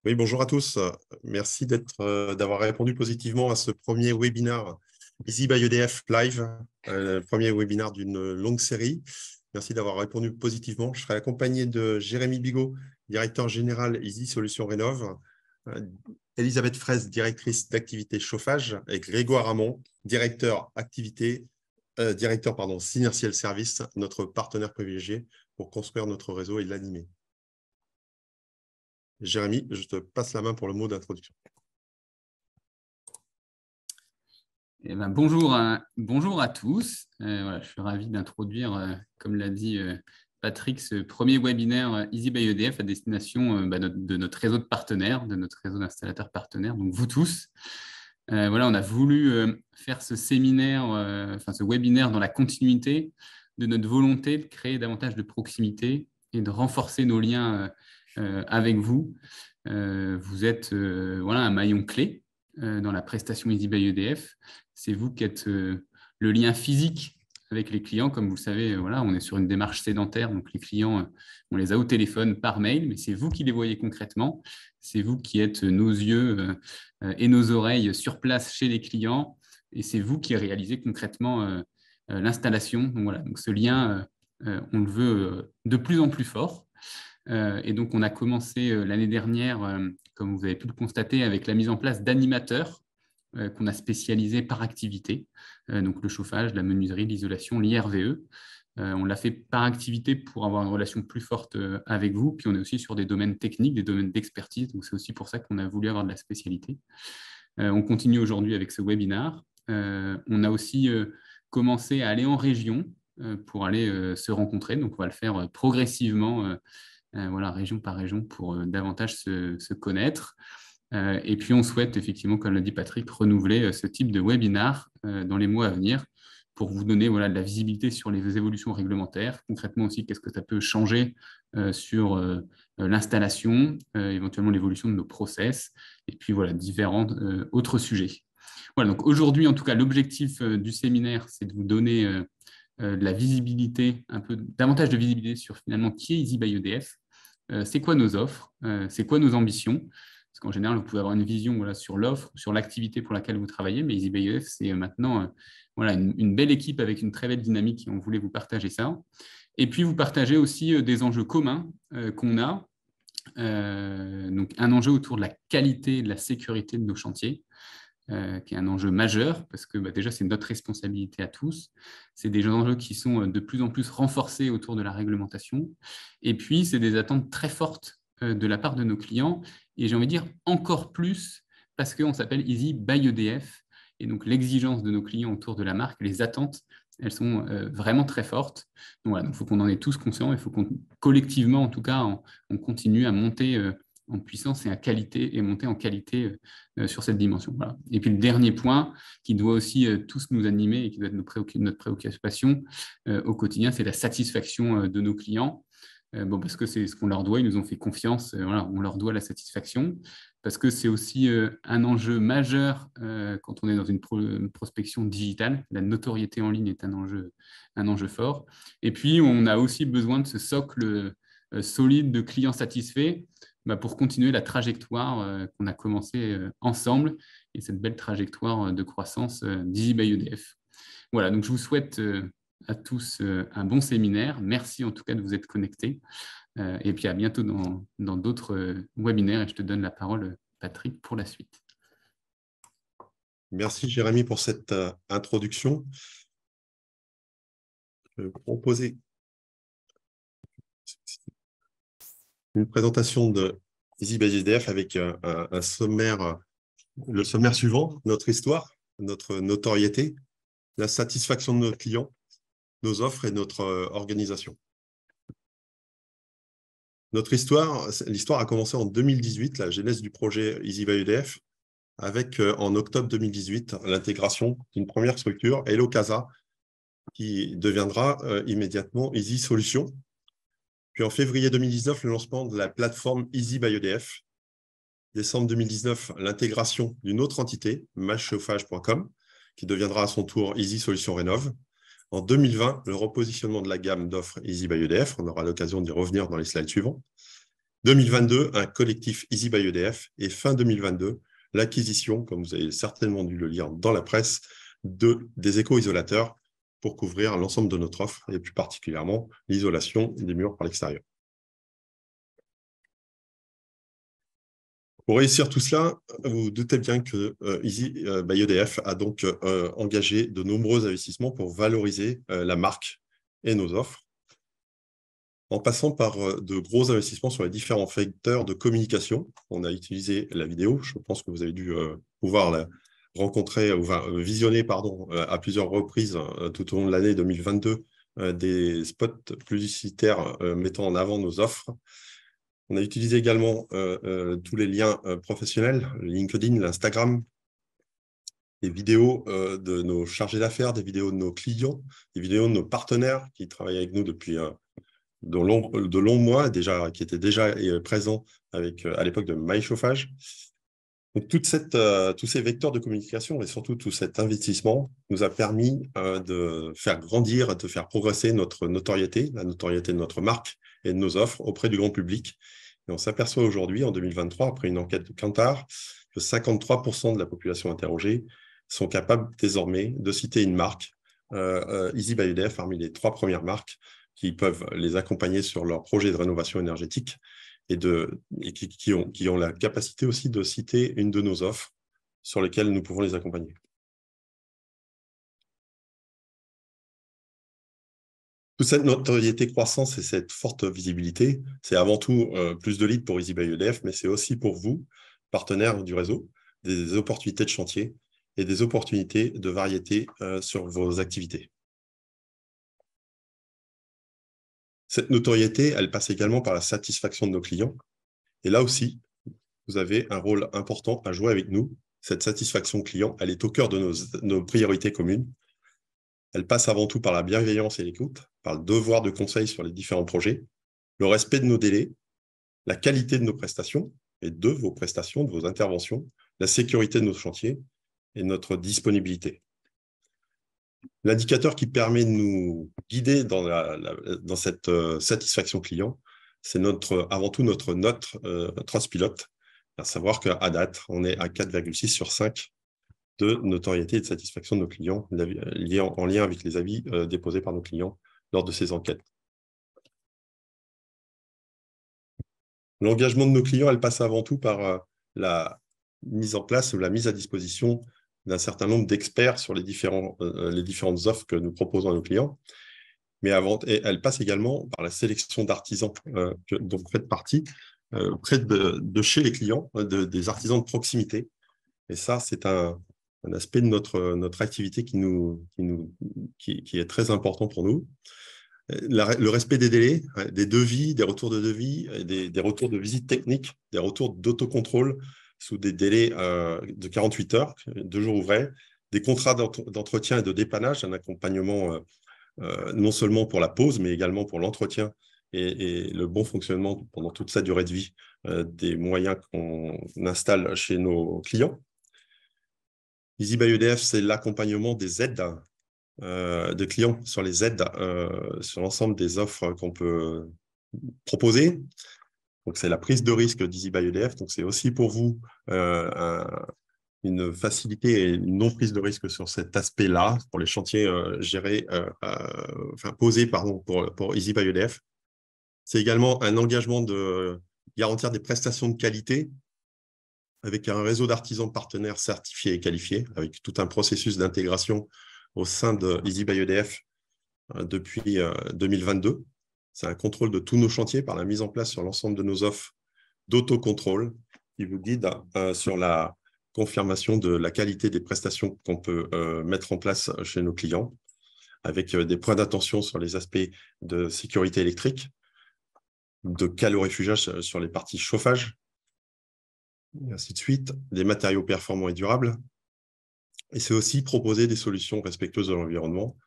Oui, bonjour à tous. Merci d'avoir répondu positivement à ce premier webinaire Easy by EDF Live, premier webinaire d'une longue série. Merci d'avoir répondu positivement. Je serai accompagné de Jérémy Bigot, directeur général Easy Solutions Rénov', Elisabeth Fraisse, directrice d'activité chauffage, et Grégoire Hamon, directeur Synertiel Service, notre partenaire privilégié pour construire notre réseau et l'animer. Jérémy, je te passe la main pour le mot d'introduction. Bonjour à tous. Je suis ravi d'introduire, comme l'a dit Patrick, ce premier webinaire Easy by EDF à destination de notre réseau de partenaires, de notre réseau d'installateurs partenaires, donc vous tous. On a voulu faire ce séminaire, ce webinaire dans la continuité de notre volonté de créer davantage de proximité et de renforcer nos liens avec vous. Vous êtes un maillon clé dans la prestation Easy by EDF. C'est vous qui êtes le lien physique avec les clients. Comme vous le savez, on est sur une démarche sédentaire, donc les clients, on les a au téléphone, par mail, mais c'est vous qui les voyez concrètement. C'est vous qui êtes nos yeux et nos oreilles sur place chez les clients, et c'est vous qui réalisez concrètement l'installation. Donc ce lien, on le veut de plus en plus fort. Et donc, on a commencé l'année dernière, comme vous avez pu le constater, avec la mise en place d'animateurs qu'on a spécialisés par activité, donc le chauffage, la menuiserie, l'isolation, l'IRVE. On l'a fait par activité pour avoir une relation plus forte avec vous. Puis on est aussi sur des domaines techniques, des domaines d'expertise. Donc c'est aussi pour ça qu'on a voulu avoir de la spécialité. On continue aujourd'hui avec ce webinaire. On a aussi commencé à aller en région pour aller se rencontrer. Donc on va le faire progressivement, région par région, pour davantage se connaître. Et puis, on souhaite effectivement, comme l'a dit Patrick, renouveler ce type de webinaire dans les mois à venir pour vous donner de la visibilité sur les évolutions réglementaires. Concrètement aussi, qu'est-ce que ça peut changer sur l'installation, éventuellement l'évolution de nos process, et puis différents autres sujets. Donc aujourd'hui, en tout cas, l'objectif du séminaire, c'est de vous donner de la visibilité, un peu davantage de visibilité sur finalement qui est Easy by EDF, c'est quoi nos offres, c'est quoi nos ambitions. Parce qu'en général, vous pouvez avoir une vision sur l'offre, sur l'activité pour laquelle vous travaillez, mais Easy by EDF, c'est maintenant une belle équipe avec une très belle dynamique, et on voulait vous partager ça. Et puis, vous partagez aussi des enjeux communs qu'on a. Donc, un enjeu autour de la qualité et de la sécurité de nos chantiers, qui est un enjeu majeur, parce que déjà, c'est notre responsabilité à tous. C'est des enjeux qui sont de plus en plus renforcés autour de la réglementation. Et puis, c'est des attentes très fortes de la part de nos clients, et j'ai envie de dire encore plus parce qu'on s'appelle Easy by EDF, et donc l'exigence de nos clients autour de la marque, les attentes, elles sont vraiment très fortes. Donc il faut qu'on en ait tous conscients, il faut qu'on collectivement, en tout cas, on continue à monter en puissance et monter en qualité sur cette dimension. Voilà. Et puis le dernier point qui doit aussi tous nous animer et qui doit être notre préoccupation au quotidien, c'est la satisfaction de nos clients. Parce que c'est ce qu'on leur doit, ils nous ont fait confiance, on leur doit la satisfaction, parce que c'est aussi un enjeu majeur quand on est dans une prospection digitale. La notoriété en ligne est un enjeu fort. Et puis, on a aussi besoin de ce socle solide de clients satisfaits pour continuer la trajectoire qu'on a commencé ensemble, et cette belle trajectoire de croissance d'Easy by EDF. Donc je vous souhaite à tous un bon séminaire. Merci en tout cas de vous être connectés. Et puis à bientôt dans d'autres webinaires. Et je te donne la parole, Patrick, pour la suite. Merci Jérémy pour cette introduction. Je vais vous proposer une présentation de Easy by EDF avec un sommaire, le sommaire suivant, notre histoire, notre notoriété, la satisfaction de nos clients, nos offres et notre organisation. L'histoire a commencé en 2018, la genèse du projet Easy by EDF, avec en octobre 2018 l'intégration d'une première structure, Hello Casa, qui deviendra immédiatement Easy Solutions. Puis en février 2019, le lancement de la plateforme Easy by EDF. Décembre 2019, l'intégration d'une autre entité, majechauffage.com, qui deviendra à son tour Easy Solutions Rénov'. En 2020, le repositionnement de la gamme d'offres Easy by EDF, on aura l'occasion d'y revenir dans les slides suivants. 2022, un collectif Easy by EDF et fin 2022, l'acquisition, comme vous avez certainement dû le lire dans la presse, des éco-isolateurs pour couvrir l'ensemble de notre offre et plus particulièrement l'isolation des murs par l'extérieur. Pour réussir tout cela, vous vous doutez bien que Easy by EDF a donc engagé de nombreux investissements pour valoriser la marque et nos offres, en passant par de gros investissements sur les différents facteurs de communication. On a utilisé la vidéo, je pense que vous avez dû pouvoir la rencontrer, ou visionner à plusieurs reprises tout au long de l'année 2022 des spots publicitaires mettant en avant nos offres. On a utilisé également tous les liens professionnels, LinkedIn, l'Instagram, des vidéos de nos chargés d'affaires, des vidéos de nos clients, des vidéos de nos partenaires qui travaillent avec nous depuis de longs mois, qui étaient déjà présents à l'époque de MyChauffage. Donc, tous ces vecteurs de communication et surtout tout cet investissement nous a permis de faire grandir, de faire progresser notre notoriété, la notoriété de notre marque et de nos offres auprès du grand public. Et on s'aperçoit aujourd'hui, en 2023, après une enquête de Kantar, que 53% de la population interrogée sont capables désormais de citer une marque, Easy by EDF, parmi les 3 premières marques qui peuvent les accompagner sur leur projet de rénovation énergétique et qui ont la capacité aussi de citer une de nos offres sur lesquelles nous pouvons les accompagner. Toute cette notoriété croissance et cette forte visibilité, c'est avant tout plus de leads pour Easy by EDF, mais c'est aussi pour vous, partenaires du réseau, des opportunités de chantier et des opportunités de variété sur vos activités. Cette notoriété, elle passe également par la satisfaction de nos clients. Et là aussi, vous avez un rôle important à jouer avec nous. Cette satisfaction client, elle est au cœur de nos priorités communes. Elle passe avant tout par la bienveillance et l'écoute, par le devoir de conseil sur les différents projets, le respect de nos délais, la qualité de nos prestations et de vos prestations, de vos interventions, la sécurité de nos chantiers et notre disponibilité. L'indicateur qui permet de nous guider dans cette satisfaction client, c'est avant tout notre note Trustpilot, à savoir qu'à date, on est à 4,6 sur 5 de notoriété et de satisfaction de nos clients, en lien avec les avis déposés par nos clients lors de ces enquêtes. L'engagement de nos clients, elle passe avant tout par la mise en place ou la mise à disposition d'un certain nombre d'experts sur les différentes offres que nous proposons à nos clients. Mais elle passe également par la sélection d'artisans dont vous faites partie, près de chez les clients, des artisans de proximité. Et ça, c'est un aspect de notre activité qui est très important pour nous. Le respect des délais, des devis, des retours de devis, des retours de visite technique, des retours d'autocontrôle sous des délais de 48 heures, 2 jours ouvrés, des contrats d'entretien et de dépannage, un accompagnement non seulement pour la pause, mais également pour l'entretien et le bon fonctionnement pendant toute sa durée de vie des moyens qu'on installe chez nos clients. Easy by EDF, c'est l'accompagnement des aides de clients sur les aides, sur l'ensemble des offres qu'on peut proposer. Donc, c'est la prise de risque d'Easy by EDF. Donc, c'est aussi pour vous une facilité et une non-prise de risque sur cet aspect-là, pour les chantiers posés pour Easy by EDF. C'est également un engagement de garantir des prestations de qualité avec un réseau d'artisans partenaires certifiés et qualifiés, avec tout un processus d'intégration au sein de Easy by EDF depuis 2022. C'est un contrôle de tous nos chantiers par la mise en place sur l'ensemble de nos offres d'autocontrôle qui vous guide sur la confirmation de la qualité des prestations qu'on peut mettre en place chez nos clients, avec des points d'attention sur les aspects de sécurité électrique, de calorifugage sur les parties chauffage, et ainsi de suite, des matériaux performants et durables. Et c'est aussi proposer des solutions respectueuses de l'environnement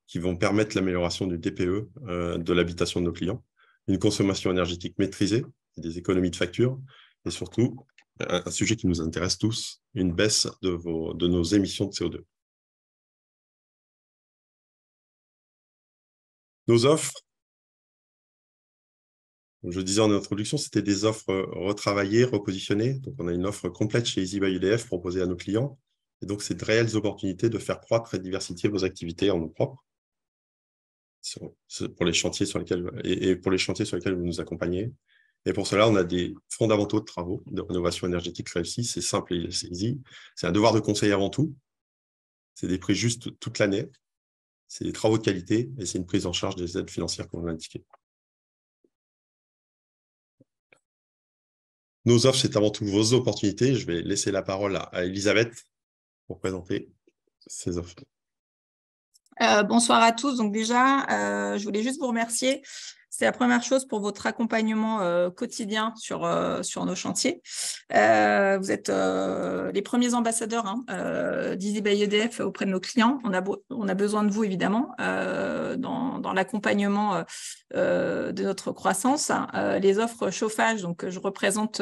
qui vont permettre l'amélioration du DPE de l'habitation de nos clients, une consommation énergétique maîtrisée, des économies de facture, et surtout, un sujet qui nous intéresse tous, une baisse de nos émissions de CO2. Nos offres, je disais en introduction, c'était des offres retravaillées, repositionnées. Donc, on a une offre complète chez Easy by EDF proposée à nos clients. Et donc, c'est de réelles opportunités de faire croître et diversifier vos activités en nom propre pour les chantiers sur lesquels, et pour les chantiers sur lesquels vous nous accompagnez. Et pour cela, on a des fondamentaux de travaux de rénovation énergétique réussis. C'est simple et c'est easy. C'est un devoir de conseil avant tout. C'est des prix justes toute l'année. C'est des travaux de qualité et c'est une prise en charge des aides financières qu'on a indiquées. Nos offres, c'est avant tout vos opportunités. Je vais laisser la parole à Elisabeth pour présenter ces offres. Bonsoir à tous. Donc déjà, je voulais juste vous remercier. C'est la première chose pour votre accompagnement quotidien sur nos chantiers. Vous êtes les premiers ambassadeurs d'Easy by EDF auprès de nos clients. On a besoin de vous, évidemment, dans l'accompagnement de notre croissance. Les offres chauffage que je représente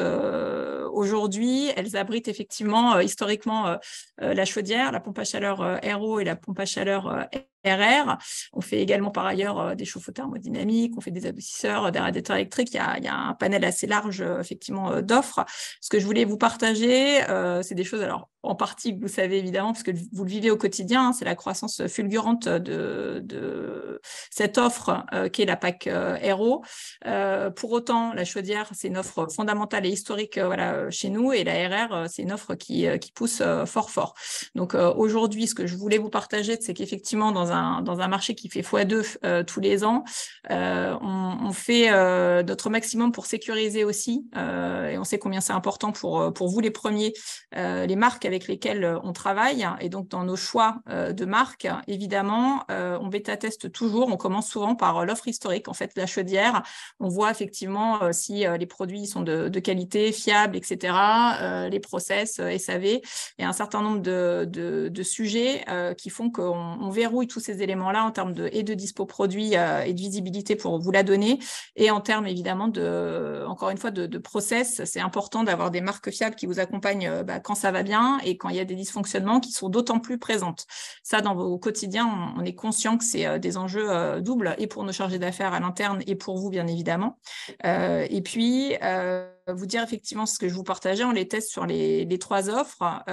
aujourd'hui, elles abritent effectivement historiquement la chaudière, la pompe à chaleur RO et la pompe à chaleur RR. On fait également par ailleurs des chauffe-eau thermodynamiques, on fait des adoucisseurs, des radiateurs électriques. Il y a un panel assez large effectivement d'offres. Ce que je voulais vous partager, c'est des choses, alors en partie que vous savez évidemment, parce que vous le vivez au quotidien, c'est la croissance fulgurante de cette offre qui est la PAC RO. Pour autant, la chaudière, c'est une offre fondamentale et historique chez nous, et la RR, c'est une offre qui pousse fort. Donc aujourd'hui, ce que je voulais vous partager, c'est qu'effectivement, dans un marché qui fait x2 tous les ans, on fait notre maximum pour sécuriser aussi, et on sait combien c'est important pour vous les premiers, les marques avec lesquelles on travaille. Et donc, dans nos choix de marques, évidemment, on bêta-teste toujours. On commence souvent par l'offre historique. En fait, la chaudière, on voit effectivement si les produits sont de qualité, fiables, etc., les process, SAV, et un certain nombre de sujets qui font qu'on verrouille tous ces éléments-là en termes de dispo produits et de visibilité pour vous la donner, et en termes évidemment encore une fois, de process. C'est important d'avoir des marques fiables qui vous accompagnent quand ça va bien et quand il y a des dysfonctionnements qui sont d'autant plus présentes. Ça, dans vos quotidiens, on est conscient que c'est des enjeux doubles, et pour nos chargés d'affaires à l'interne et pour vous, bien évidemment. Et puis, vous dire effectivement ce que je vous partageais, on les teste sur les 3 offres.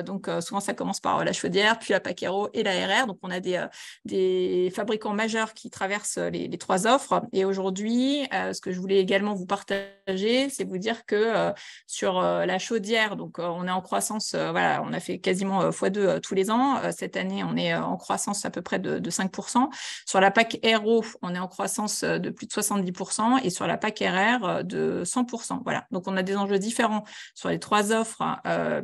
Donc, souvent, ça commence par la chaudière, puis la PAC RO et la RR. Donc, on a des fabricants majeurs qui traversent les 3 offres. Et aujourd'hui, ce que je voulais également vous partager, c'est vous dire que sur la chaudière, donc on est en croissance, on a fait quasiment x2 tous les ans. Cette année, on est en croissance à peu près de 5%. Sur la PAC RO, on est en croissance de plus de 70%, et sur la PAC RR de 100%. Voilà. Donc, on a des enjeux différents sur les 3 offres,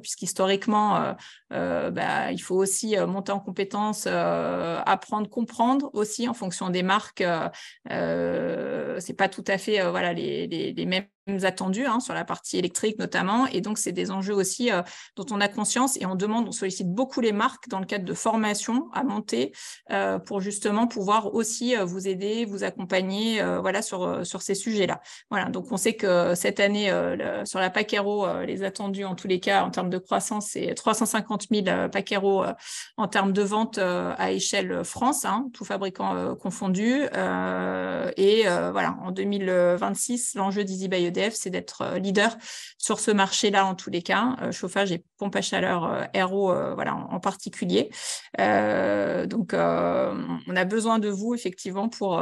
puisqu'historiquement, il faut aussi monter en compétences, apprendre, comprendre aussi en fonction des marques. C'est pas tout à fait les mêmes attendus sur la partie électrique notamment, et donc c'est des enjeux aussi dont on a conscience, et on sollicite beaucoup les marques dans le cadre de formation à monter pour justement pouvoir aussi vous aider, vous accompagner sur ces sujets-là. Voilà, donc on sait que cette année sur la PAC RO, les attendus en tous les cas en termes de croissance, c'est 350 000 PAC RO en termes de vente à échelle France, tout fabricant confondu. En 2026, l'enjeu d'Easy by EDF, c'est d'être leader sur ce marché-là en tous les cas, chauffage et pompe à chaleur RO en particulier. Donc, on a besoin de vous effectivement pour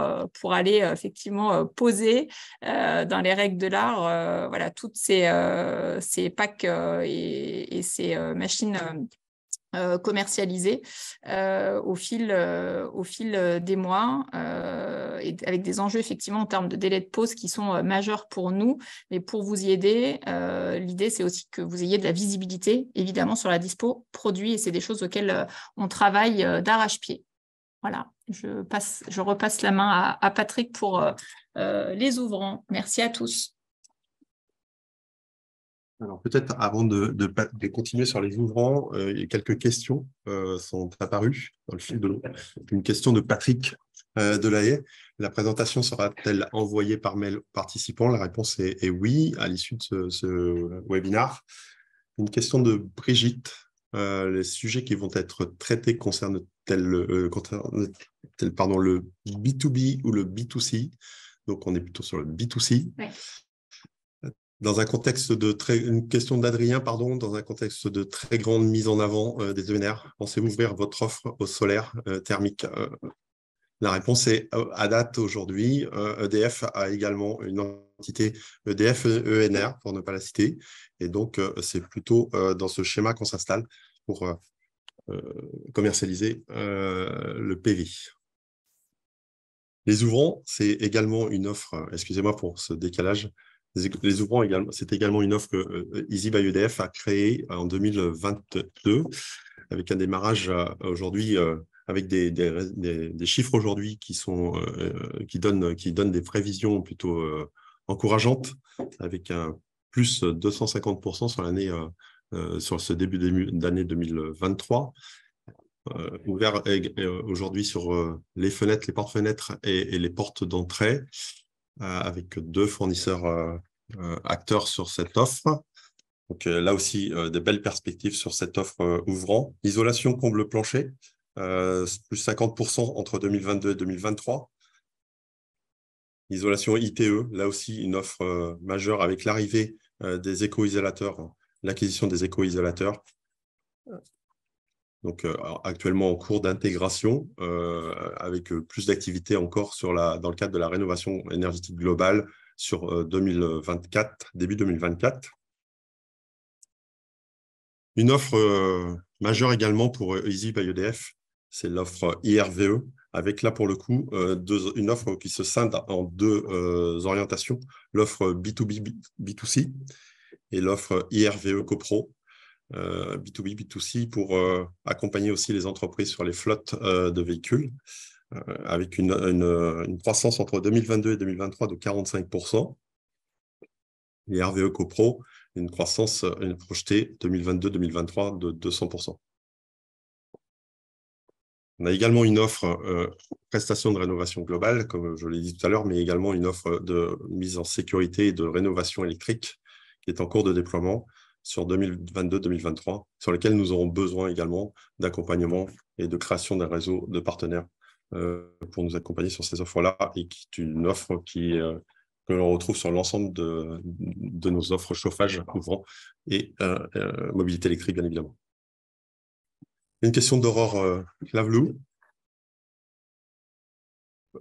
aller effectivement poser dans les règles de l'art toutes ces packs et ces machines commercialisées au fil des mois, et avec des enjeux effectivement en termes de délai de pause qui sont majeurs pour nous. Mais pour vous y aider, l'idée c'est aussi que vous ayez de la visibilité évidemment sur la dispo produit, et c'est des choses auxquelles on travaille d'arrache-pied. Voilà, je repasse la main à Patrick pour les ouvrants. Merci à tous. Alors peut-être avant de continuer sur les ouvrants, quelques questions sont apparues dans le fil de l'eau. Une question de Patrick Delahaye. La présentation sera-t-elle envoyée par mail aux participants? La réponse est oui à l'issue de ce webinaire. Une question de Brigitte. Les sujets qui vont être traités concernent-ils le B2B ou le B2C? Donc, on est plutôt sur le B2C. Ouais. Dans un contexte une question d'Adrien, pardon, dans un contexte de très grande mise en avant des ENR, pensez-vous ouvrir votre offre au solaire thermique? La réponse est à date aujourd'hui, EDF a également une entité EDF ENR, pour ne pas la citer. Et donc, c'est plutôt dans ce schéma qu'on s'installe pour commercialiser le PV. Les ouvrants, c'est également une offre, excusez-moi pour ce décalage, les ouvrants, c'est également une offre que Easy by EDF a créée en 2022, avec un démarrage aujourd'hui, avec des chiffres aujourd'hui qui donnent des prévisions plutôt encourageantes, avec un plus 250% sur l'année, sur ce début d'année 2023. Ouvert aujourd'hui sur les fenêtres, les portes-fenêtres et les portes d'entrée, avec 2 fournisseurs acteurs sur cette offre. Donc là aussi, des belles perspectives sur cette offre ouvrant. Isolation comble plancher, plus 50% entre 2022 et 2023. Isolation ITE, là aussi une offre majeure avec l'arrivée des éco-isolateurs, l'acquisition des éco-isolateurs. Donc actuellement en cours d'intégration, avec plus d'activités encore dans le cadre de la rénovation énergétique globale sur 2024, début 2024. Une offre majeure également pour Easy by EDF, c'est l'offre IRVE, avec là pour le coup une offre qui se scinde en 2 orientations, l'offre B2B, B2C et l'offre IRVE CoPro. B2B, B2C pour accompagner aussi les entreprises sur les flottes de véhicules, avec une croissance entre 2022 et 2023 de 45%. Et RVE CoPro, une croissance projetée 2022-2023 de 200%. On a également une offre prestation de rénovation globale, comme je l'ai dit tout à l'heure, mais également une offre de mise en sécurité et de rénovation électrique qui est en cours de déploiement sur 2022-2023, sur lesquels nous aurons besoin également d'accompagnement et de création d'un réseau de partenaires pour nous accompagner sur ces offres-là, et qui est une offre que l'on retrouve sur l'ensemble de nos offres chauffage ouvrant et mobilité électrique, bien évidemment. Une question d'Aurore Clavelou.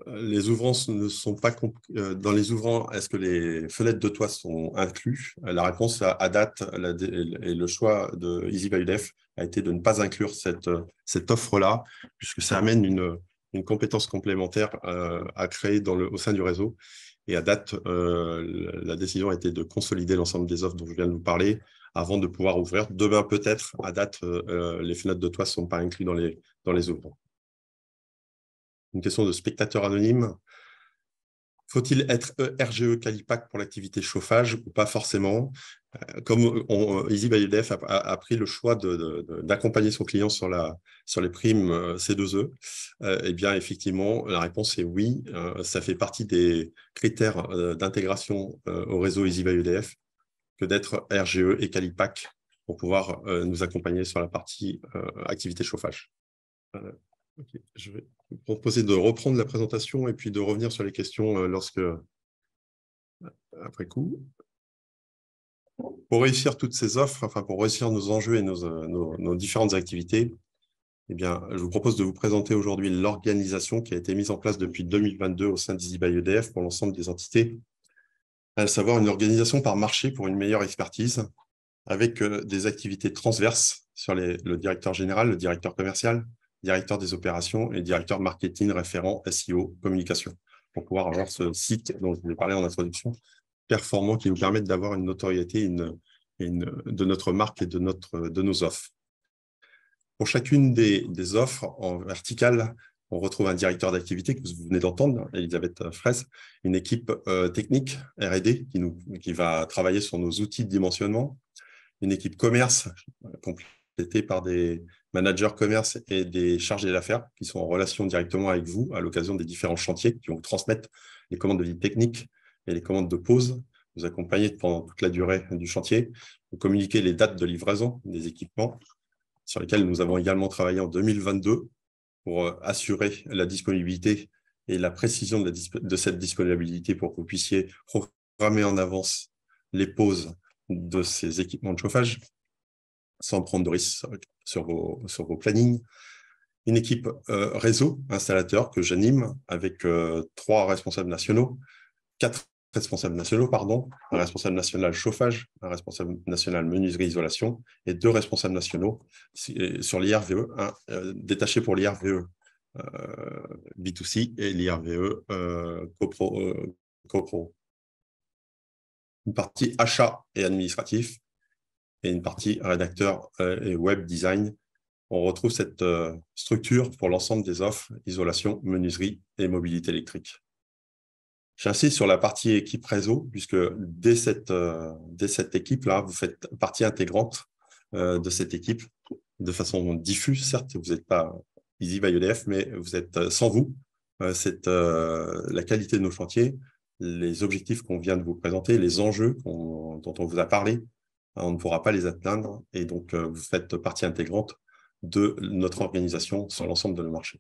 Les ouvrants ne sont pas dans les ouvrants, est-ce que les fenêtres de toit sont inclus? La réponse à date et le choix de Easy by EDF a été de ne pas inclure cette offre-là, puisque ça amène une compétence complémentaire à créer au sein du réseau. Et à date, la décision a été de consolider l'ensemble des offres dont je viens de vous parler avant de pouvoir ouvrir. Demain, peut-être, à date, les fenêtres de toit ne sont pas inclus dans les ouvrants. Une question de spectateur anonyme. Faut-il être RGE Qualipack pour l'activité chauffage ou pas forcément? Comme Easy by EDF a pris le choix d'accompagner son client sur les primes C2E, eh bien, effectivement, la réponse est oui. Ça fait partie des critères d'intégration au réseau Easy by EDF que d'être RGE et Qualipack pour pouvoir nous accompagner sur la partie activité chauffage. Okay. Je vais vous proposer de reprendre la présentation et puis de revenir sur les questions après coup. Pour réussir toutes ces offres, enfin pour réussir nos enjeux et nos différentes activités, eh bien, je vous propose de vous présenter aujourd'hui l'organisation qui a été mise en place depuis 2022 au sein d'Easy by EDF pour l'ensemble des entités, à savoir une organisation par marché pour une meilleure expertise, avec des activités transverses sur le directeur général, le directeur commercial, directeur des opérations et directeur marketing référent SEO communication, pour pouvoir avoir ce site dont je vous ai parlé en introduction, performant, qui nous permettent d'avoir une notoriété de notre marque et de nos offres. Pour chacune des offres en verticale, on retrouve un directeur d'activité que vous venez d'entendre, Elisabeth Fraisse, une équipe technique R&D qui va travailler sur nos outils de dimensionnement, une équipe commerce complétée par des managers commerce et des chargés d'affaires qui sont en relation directement avec vous à l'occasion des différents chantiers, qui vont vous transmettre les commandes de vie technique et les commandes de pause, vous accompagner pendant toute la durée du chantier, vous communiquer les dates de livraison des équipements sur lesquels nous avons également travaillé en 2022 pour assurer la disponibilité et la précision de cette disponibilité pour que vous puissiez programmer en avance les pauses de ces équipements de chauffage sans prendre de risques sur vos plannings. Une équipe réseau installateur que j'anime avec 4 responsables nationaux, un responsable national chauffage, un responsable national menuiserie isolation et 2 responsables nationaux sur l'IRVE, détachés pour l'IRVE B2C et l'IRVE CoPro. Une partie achat et administratif et une partie rédacteur et web design. On retrouve cette structure pour l'ensemble des offres, isolation, menuiserie et mobilité électrique. J'insiste sur la partie équipe réseau, puisque dès cette équipe-là, vous faites partie intégrante de cette équipe de façon diffuse. Certes, vous n'êtes pas Easy by EDF, mais vous êtes sans vous. La qualité de nos chantiers, les objectifs qu'on vient de vous présenter, les enjeux dont on vous a parlé, on ne pourra pas les atteindre. Et donc, vous faites partie intégrante de notre organisation sur l'ensemble de nos marchés.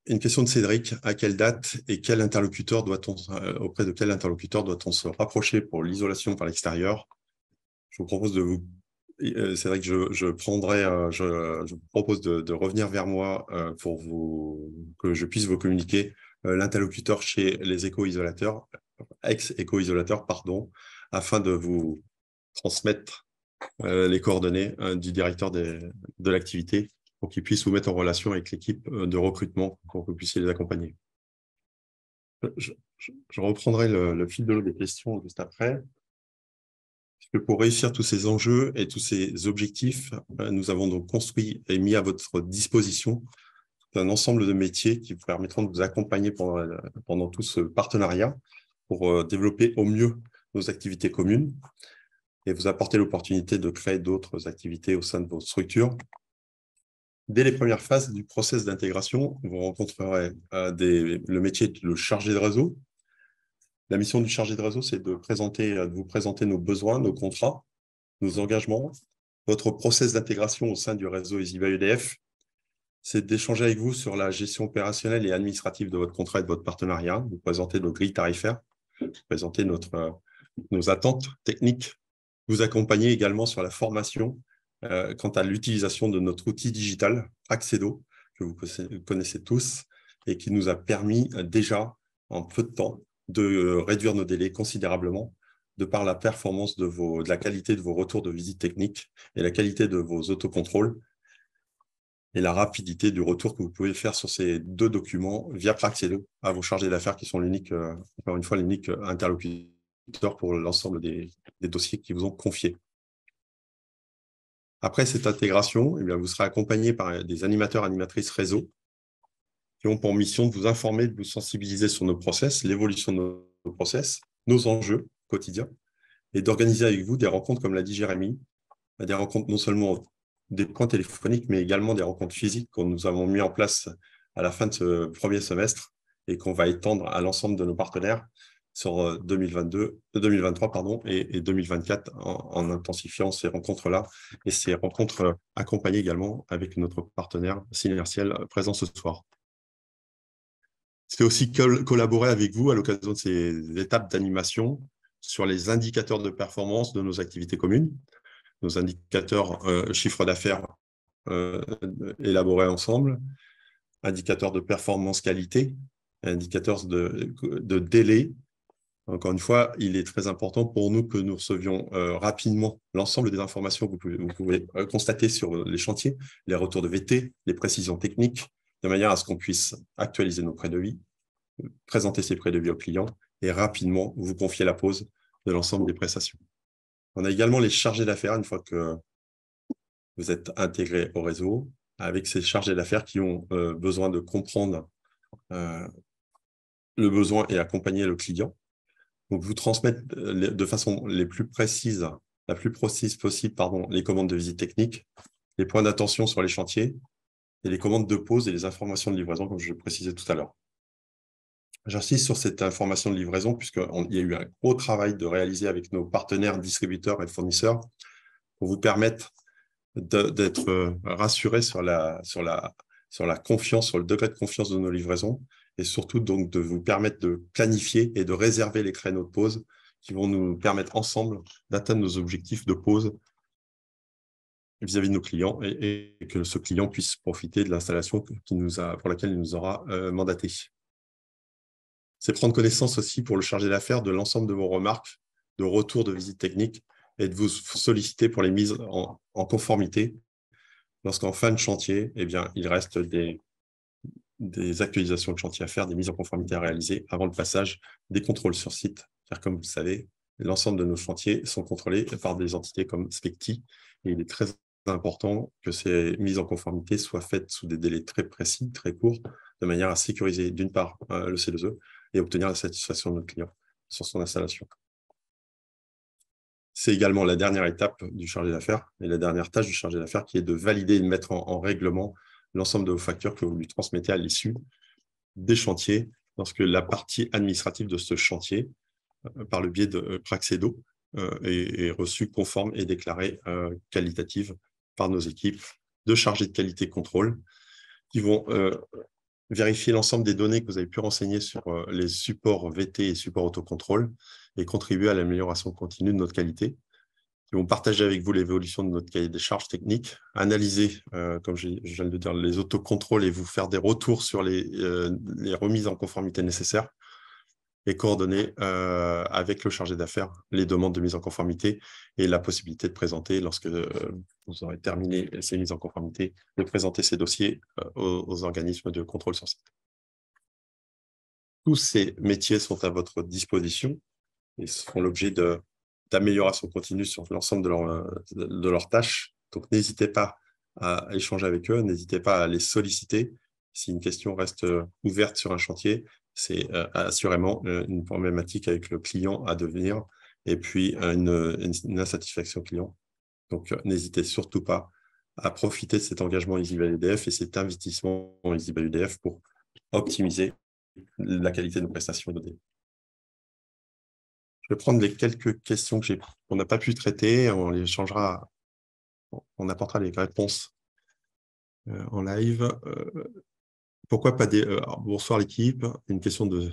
Une question de Cédric, à quelle date et auprès de quel interlocuteur doit-on se rapprocher pour l'isolation par l'extérieur? Je vous propose Cédric, je vous propose de revenir vers moi pour que je puisse vous communiquer l'interlocuteur chez les éco-isolateurs, ex-éco-isolateurs, afin de vous transmettre les coordonnées du directeur de l'activité pour qu'il puisse vous mettre en relation avec l'équipe de recrutement pour que vous puissiez les accompagner. Je reprendrai le fil de l'eau des questions juste après. Puisque pour réussir tous ces enjeux et tous ces objectifs, nous avons donc construit et mis à votre disposition un ensemble de métiers qui vous permettront de vous accompagner pendant tout ce partenariat pour développer au mieux nos activités communes et vous apporter l'opportunité de créer d'autres activités au sein de votre structure. Dès les premières phases du process d'intégration, vous rencontrerez le métier de chargé de réseau. La mission du chargé de réseau, c'est de vous présenter nos besoins, nos contrats, nos engagements, votre process d'intégration au sein du réseau Easy by EDF. C'est d'échanger avec vous sur la gestion opérationnelle et administrative de votre contrat et de votre partenariat, vous présenter nos grilles tarifaires, vous présenter nos attentes techniques, vous accompagner également sur la formation quant à l'utilisation de notre outil digital, Accedo, que vous connaissez tous, et qui nous a permis déjà, en peu de temps, de réduire nos délais considérablement, de par la performance de la qualité de vos retours de visite technique et la qualité de vos autocontrôles, et la rapidité du retour que vous pouvez faire sur ces 2 documents via Praxedo à vos chargés d'affaires qui sont encore une fois, l'unique interlocuteur pour l'ensemble des dossiers qui vous ont confiés. Après cette intégration, eh bien, vous serez accompagné par des animateurs, animatrices réseau qui ont pour mission de vous informer, de vous sensibiliser sur nos process, l'évolution de nos process, nos enjeux quotidiens, et d'organiser avec vous des rencontres, comme l'a dit Jérémy, des rencontres non seulement des points téléphoniques, mais également des rencontres physiques que nous avons mis en place à la fin de ce premier semestre et qu'on va étendre à l'ensemble de nos partenaires sur 2023 et 2024 en intensifiant ces rencontres-là et ces rencontres accompagnées également avec notre partenaire Synertiel présent ce soir. C'est aussi collaborer avec vous à l'occasion de ces étapes d'animation sur les indicateurs de performance de nos activités communes, nos indicateurs chiffre d'affaires élaborés ensemble, indicateurs de performance qualité, indicateurs de délai. Encore une fois, il est très important pour nous que nous recevions rapidement l'ensemble des informations que vous pouvez constater sur les chantiers, les retours de VT, les précisions techniques, de manière à ce qu'on puisse actualiser nos pré-devis, présenter ces pré-devis aux clients et rapidement vous confier la pose de l'ensemble des prestations. On a également les chargés d'affaires, une fois que vous êtes intégrés au réseau, avec ces chargés d'affaires qui ont besoin de comprendre le besoin et accompagner le client. Donc, vous transmettre de façon la plus précise possible, les commandes de visite technique, les points d'attention sur les chantiers et les commandes de pause et les informations de livraison, comme je le précisais tout à l'heure. J'insiste sur cette information de livraison puisqu'il y a eu un gros travail de réaliser avec nos partenaires, distributeurs et fournisseurs pour vous permettre d'être rassurés sur la confiance, sur le degré de confiance de nos livraisons et surtout donc de vous permettre de planifier et de réserver les créneaux de pause qui vont nous permettre ensemble d'atteindre nos objectifs de pause vis-à-vis de nos clients et que ce client puisse profiter de l'installation pour laquelle il nous aura mandaté. C'est prendre connaissance aussi pour le chargé d'affaires de l'ensemble de vos remarques, de retours de visite technique et de vous solliciter pour les mises en conformité. Lorsqu'en fin de chantier, eh bien, il reste des actualisations de chantier à faire, des mises en conformité à réaliser avant le passage des contrôles sur site. Car comme vous le savez, l'ensemble de nos chantiers sont contrôlés par des entités comme Specti et il est très important que ces mises en conformité soient faites sous des délais très précis, très courts, de manière à sécuriser d'une part le C2E et obtenir la satisfaction de notre client sur son installation. C'est également la dernière étape du chargé d'affaires et la dernière tâche du chargé d'affaires qui est de valider et de mettre en règlement l'ensemble de vos factures que vous lui transmettez à l'issue des chantiers lorsque la partie administrative de ce chantier, par le biais de Praxedo, est reçue conforme et déclarée qualitative par nos équipes de chargés de qualité contrôle qui vont vérifier l'ensemble des données que vous avez pu renseigner sur les supports VT et supports autocontrôle et contribuer à l'amélioration continue de notre qualité. Ils vont partager avec vous l'évolution de notre cahier des charges techniques, analyser, comme je viens de le dire, les autocontrôles et vous faire des retours sur les remises en conformité nécessaires et coordonner avec le chargé d'affaires les demandes de mise en conformité et la possibilité de présenter, lorsque vous aurez terminé ces mises en conformité, de présenter ces dossiers aux organismes de contrôle sur site. Tous ces métiers sont à votre disposition et font l'objet d'amélioration continue sur l'ensemble de leurs tâches. Donc, n'hésitez pas à échanger avec eux, n'hésitez pas à les solliciter. Si une question reste ouverte sur un chantier, c'est assurément une problématique avec le client à devenir et puis une insatisfaction client. Donc, n'hésitez surtout pas à profiter de cet engagement EasyBuyUDF et cet investissement en EasyBuyUDF pour optimiser la qualité de nos prestations EDF. Je vais prendre les quelques questions qu'on n'a pas pu traiter, on les changera, on apportera les réponses en live. Pourquoi pas des... bonsoir l'équipe, une question de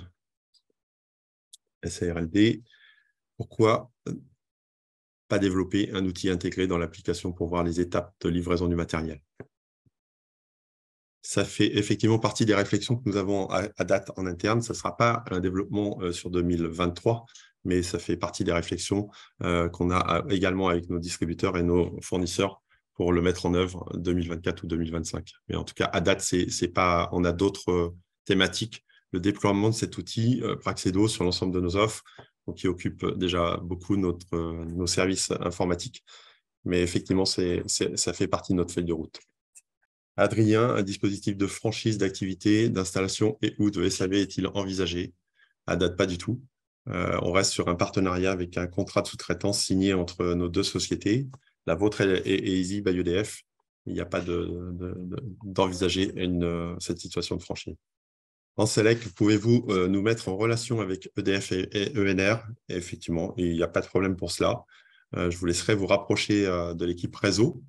SARLD. Pourquoi pas développer un outil intégré dans l'application pour voir les étapes de livraison du matériel? Ça fait effectivement partie des réflexions que nous avons à date en interne. Ça ne sera pas un développement sur 2023, mais ça fait partie des réflexions qu'on a également avec nos distributeurs et nos fournisseurs pour le mettre en œuvre 2024 ou 2025. Mais en tout cas, à date, c'est pas, on a d'autres thématiques. Le déploiement de cet outil, Praxedo, sur l'ensemble de nos offres, donc qui occupe déjà beaucoup nos services informatiques. Mais effectivement, ça fait partie de notre feuille de route. Adrien, un dispositif de franchise d'activité, d'installation et ou de SAV est-il envisagé? À date, pas du tout. On reste sur un partenariat avec un contrat de sous-traitance signé entre nos deux sociétés, la vôtre et EasyBuyUDF. Il n'y a pas d'envisager cette situation de franchise. En Select, pouvez-vous nous mettre en relation avec EDF et ENR? Et effectivement, il n'y a pas de problème pour cela. Je vous laisserai vous rapprocher de l'équipe réseau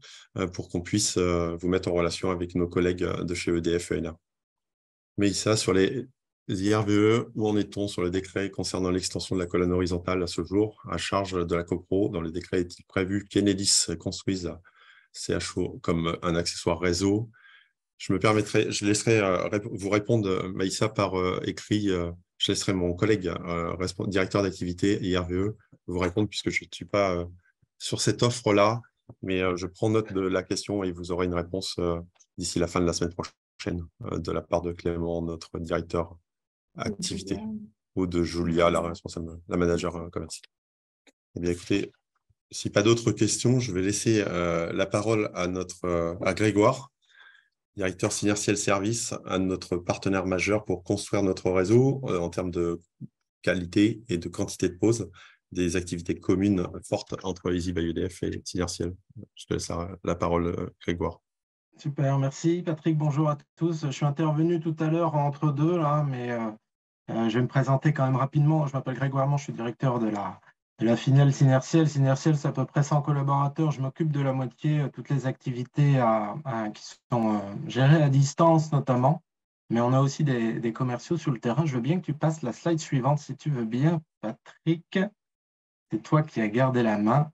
pour qu'on puisse vous mettre en relation avec nos collègues de chez EDF et ENR. Mais ça, sur les IRVE, où en est-on sur le décret concernant l'extension de la colonne horizontale à ce jour, à charge de la CoPro? Dans le décret, est-il prévu qu'Enedis construise la CHO comme un accessoire réseau? Je laisserai vous répondre, Maïssa, par écrit. Je laisserai mon collègue, directeur d'activité IRVE, vous répondre, puisque je ne suis pas sur cette offre-là, mais je prends note de la question et vous aurez une réponse d'ici la fin de la semaine prochaine de la part de Clément, notre directeur activité, ou de Julia, la responsable, la manager commerciale. Eh bien, écoutez, si pas d'autres questions, je vais laisser la parole à Grégoire, directeur Synertiel Service, un de notre partenaire majeur pour construire notre réseau en termes de qualité et de quantité de pauses, des activités communes fortes entre EasyBuyUDF et Synertiel. Je te laisse la parole, Grégoire. Super, merci Patrick, bonjour à tous. Je suis intervenu tout à l'heure entre deux, là, mais je vais me présenter quand même rapidement. Je m'appelle Grégoire Armand, je suis directeur de la filiale Synertiel. Synertiel, c'est à peu près 100 collaborateurs. Je m'occupe de la moitié, toutes les activités qui sont gérées à distance notamment. mais on a aussi des commerciaux sur le terrain. Je veux bien que tu passes la slide suivante, si tu veux bien, Patrick. C'est toi qui as gardé la main.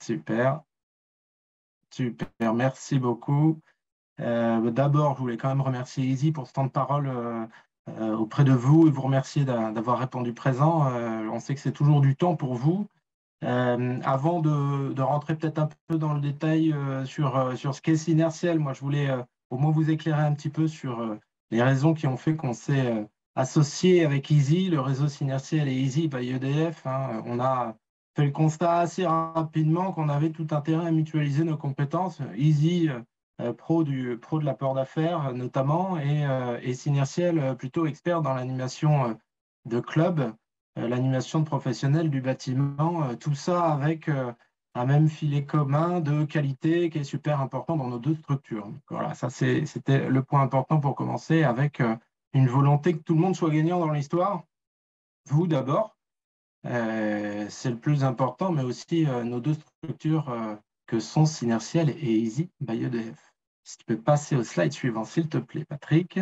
Super. Super, merci beaucoup. D'abord, je voulais quand même remercier Easy pour ce temps de parole auprès de vous et vous remercier d'avoir répondu présent. On sait que c'est toujours du temps pour vous. Avant de rentrer peut-être un peu dans le détail sur ce qu'est Synertiel, moi je voulais au moins vous éclairer un petit peu sur les raisons qui ont fait qu'on s'est associé avec Easy, le réseau Synertiel et Easy by EDF. Hein. On a fait le constat assez rapidement qu'on avait tout intérêt à mutualiser nos compétences. Easy, pro de l'apport d'affaires notamment, et Synertiel, plutôt expert dans l'animation de club, l'animation de professionnels du bâtiment, tout ça avec un même filet commun de qualité qui est super important dans nos deux structures. Donc, voilà, ça c'était le point important pour commencer, avec une volonté que tout le monde soit gagnant dans l'histoire. Vous d'abord, c'est le plus important, mais aussi nos deux structures que sont Synertiel et Easy by EDF. Si tu peux passer au slide suivant, s'il te plaît, Patrick.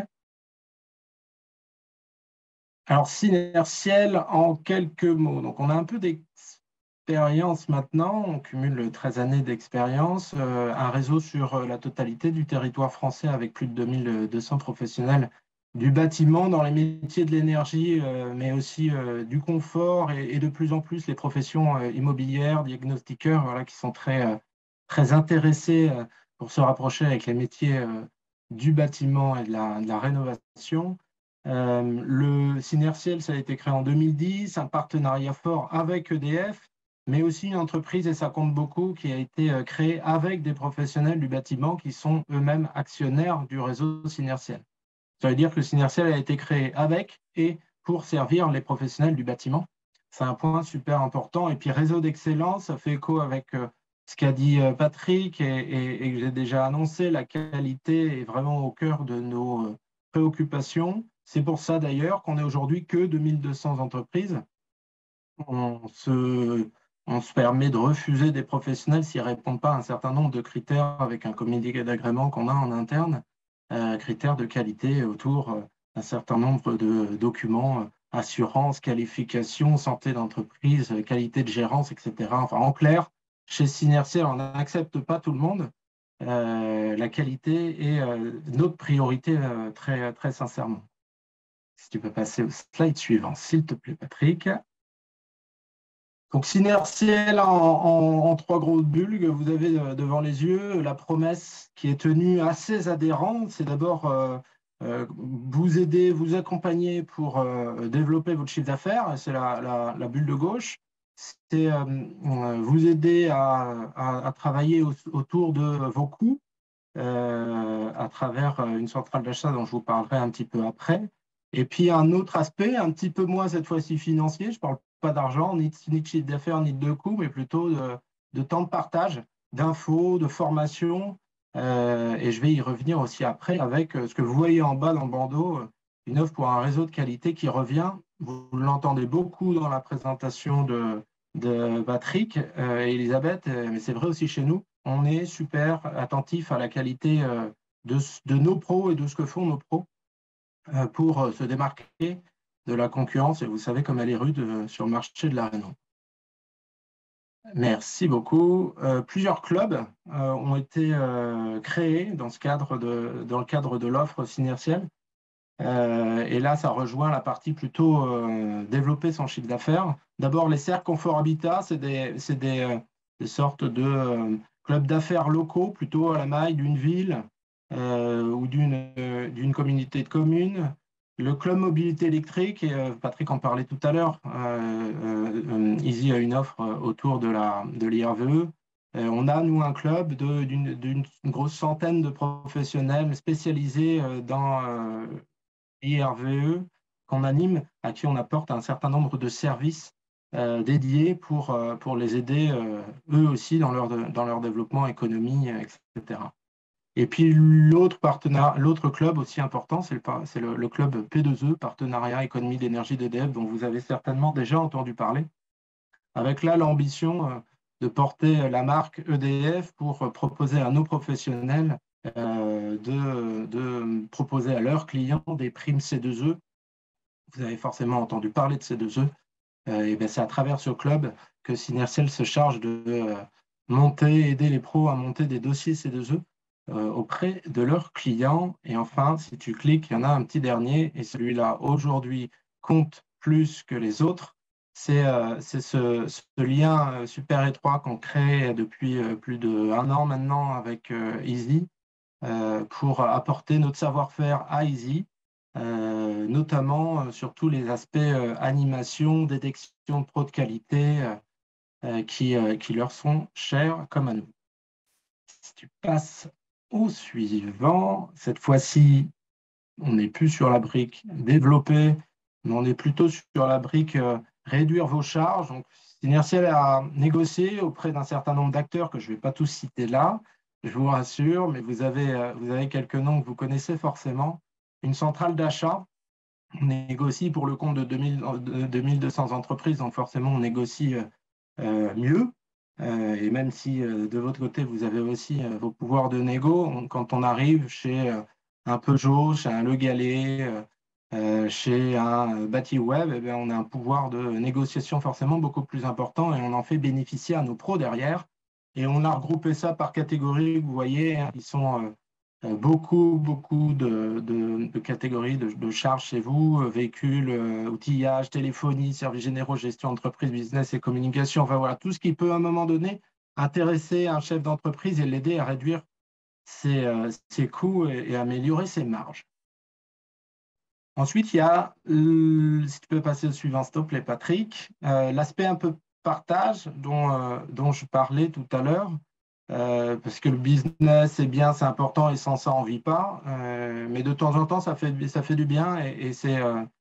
Alors, Synertiel, en quelques mots. Donc, on a un peu d'expérience maintenant. On cumule 13 années d'expérience. Un réseau sur la totalité du territoire français avec plus de 2200 professionnels du bâtiment dans les métiers de l'énergie, mais aussi du confort et de plus en plus les professions immobilières, diagnostiqueurs, voilà, qui sont très intéressés pour se rapprocher avec les métiers du bâtiment et de la rénovation. Le Synertiel, ça a été créé en 2010, un partenariat fort avec EDF, mais aussi une entreprise, et ça compte beaucoup, qui a été créée avec des professionnels du bâtiment qui sont eux-mêmes actionnaires du réseau Synertiel. Ça veut dire que le Synertiel a été créé avec et pour servir les professionnels du bâtiment. C'est un point super important. Et puis, réseau d'excellence, ça fait écho avec ce qu'a dit Patrick et que j'ai déjà annoncé. La qualité est vraiment au cœur de nos préoccupations. C'est pour ça d'ailleurs qu'on est aujourd'hui que 2200 entreprises. On se permet de refuser des professionnels s'ils ne répondent pas à un certain nombre de critères avec un comité d'agrément qu'on a en interne, critères de qualité autour d'un certain nombre de documents, assurance, qualification, santé d'entreprise, qualité de gérance, etc. Enfin, en clair, chez Synertiel, on n'accepte pas tout le monde. La qualité est notre priorité très, très sincèrement. Si tu peux passer au slide suivant, s'il te plaît, Patrick. Donc, Synertiel en trois grosses bulles que vous avez devant les yeux. La promesse qui est tenue à ses adhérents, c'est d'abord vous aider, vous accompagner pour développer votre chiffre d'affaires. C'est la bulle de gauche. C'est vous aider à travailler autour de vos coûts à travers une centrale d'achat dont je vous parlerai un petit peu après. Et puis, un autre aspect, un petit peu moins cette fois-ci financier, je ne parle pas d'argent, ni de chiffre d'affaires, ni de coûts, mais plutôt de temps de partage, d'infos, de formation. Et je vais y revenir aussi après avec ce que vous voyez en bas dans le bandeau, une offre pour un réseau de qualité qui revient. Vous l'entendez beaucoup dans la présentation de Patrick et Elisabeth, mais c'est vrai aussi chez nous. On est super attentif à la qualité de nos pros et de ce que font nos pros pour se démarquer de la concurrence. Et vous savez comme elle est rude sur le marché de la réno. Merci beaucoup. Plusieurs clubs ont été créés dans le cadre de l'offre Synertiel. Et là, ça rejoint la partie plutôt développer son chiffre d'affaires. D'abord, les cercles confort habitat, c'est des sortes de clubs d'affaires locaux, plutôt à la maille d'une ville ou d'une communauté de communes. Le club mobilité électrique, et Patrick en parlait tout à l'heure, Easy a une offre autour de l'IRVE. On a, nous, un club d'une grosse centaine de professionnels spécialisés dans l'IRVE qu'on anime, à qui on apporte un certain nombre de services dédiés pour les aider eux aussi dans leur développement, économie, etc. Et puis l'autre club aussi important, c'est le club P2E, Partenariat Économie d'énergie d'EDF, dont vous avez certainement déjà entendu parler, avec là l'ambition de porter la marque EDF pour proposer à nos professionnels de proposer à leurs clients des primes C2E. Vous avez forcément entendu parler de C2E. Et bien c'est à travers ce club que Synertiel se charge de aider les pros à monter des dossiers C2E auprès de leurs clients. Et enfin, si tu cliques, il y en a un petit dernier, et celui-là, aujourd'hui, compte plus que les autres. C'est ce lien super étroit qu'on crée depuis plus d'1 an maintenant avec Easy pour apporter notre savoir-faire à Easy, notamment sur tous les aspects animation, détection de pro de qualité qui leur sont chers comme à nous. Si tu passes au suivant, cette fois-ci, on n'est plus sur la brique développer, mais on est plutôt sur la brique réduire vos charges. Donc, Synertiel a négocié auprès d'un certain nombre d'acteurs que je ne vais pas tous citer là, je vous rassure, mais vous avez quelques noms que vous connaissez forcément. Une centrale d'achat, on négocie pour le compte de 2200 entreprises, donc forcément on négocie mieux. Et même si de votre côté, vous avez aussi vos pouvoirs de négo, quand on arrive chez un Peugeot, chez un Le Gallé, chez un Batiweb, eh bien, on a un pouvoir de négociation forcément beaucoup plus important et on en fait bénéficier à nos pros derrière. Et on a regroupé ça par catégories, vous voyez, qui sont beaucoup de catégories de charges chez vous, véhicules, outillage, téléphonie, services généraux, gestion d'entreprise, business et communication. Enfin voilà, tout ce qui peut à un moment donné intéresser un chef d'entreprise et l'aider à réduire ses coûts et améliorer ses marges. Ensuite, il y a, si tu peux passer au suivant, s'il te plaît, Patrick, l'aspect un peu partage dont je parlais tout à l'heure. Parce que le business, c'est bien, c'est important et sans ça, on ne vit pas. Mais de temps en temps, ça fait du bien et c'est